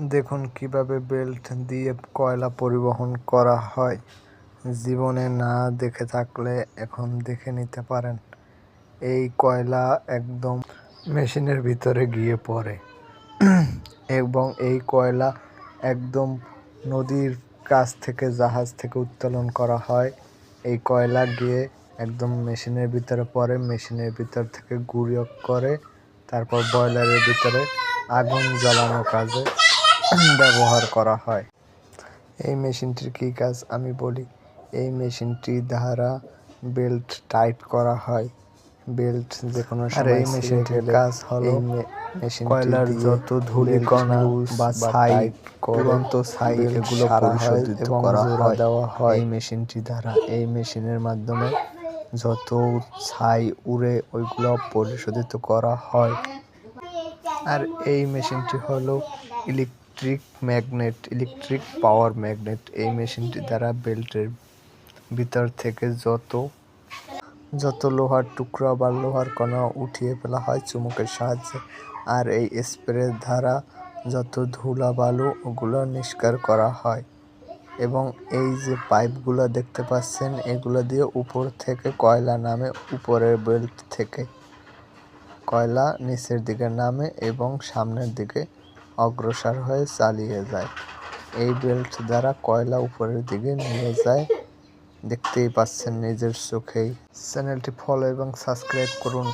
দেখুন কিভাবে বেল্ট দিয়ে কয়লা পরিবহন করা হয়। জীবনে না দেখে থাকলে এখন দেখে নিতে পারেন। এই কয়লা একদম মেশিনের ভিতরে গিয়ে পড়ে এবং এই কয়লা একদম নদীর কাছ থেকে জাহাজ থেকে উত্তোলন করা হয়। এই কয়লা গিয়ে একদম মেশিনের ভিতরে পড়ে, মেশিনের ভিতর থেকে গুঁড়ো করে তারপর বয়লারের ভিতরে আগুন জ্বালানোর কাজে ব্যবহার করা হয়। এই মেশিনটির কী কাজ আমি বলি। এই মেশিনটি দ্বারা বেল্ট টাইট করা হয়। বেল্ট যে কোনো সময় এই মেশিনটির কাজ হলো কয়লার যত ধূলিকণা বা ছাই, উড়ন্ত ছাই এগুলো পরিশোধিত করা হয় দেওয়া হয় এই মেশিনটি দ্বারা। এই মেশিনের মাধ্যমে যত ছাই উড়ে ওইগুলো পরিশোধিত করা হয়। আর এই মেশিনটি হলো ইলেকট্রিক পাওয়ার ম্যাগনেট। এই মেশিনটি দ্বারা বেল্টের ভিতর থেকে যত লোহার টুকরা বা লোহার কণা উঠিয়ে ফেলা হয় চুম্বকের সাহায্যে। আর এই স্প্রের দ্বারা যত ধুলা বালু ওগুলো নিষ্কার করা হয়। এবং এই যে পাইপগুলো দেখতে পাচ্ছেন এগুলো দিয়ে উপর থেকে কয়লা নামে, উপরের বেল্ট থেকে কয়লা নিচের দিকে নামে এবং সামনের দিকে অগ্রসর হয়ে চালিয়ে যায়। এই বেল্ট দ্বারা কয়লা উপরের দিকে নিয়ে যায়, দেখতেই পাচ্ছেন নিজের চোখেই। চ্যানেলটি ফলো এবং সাবস্ক্রাইব করুন।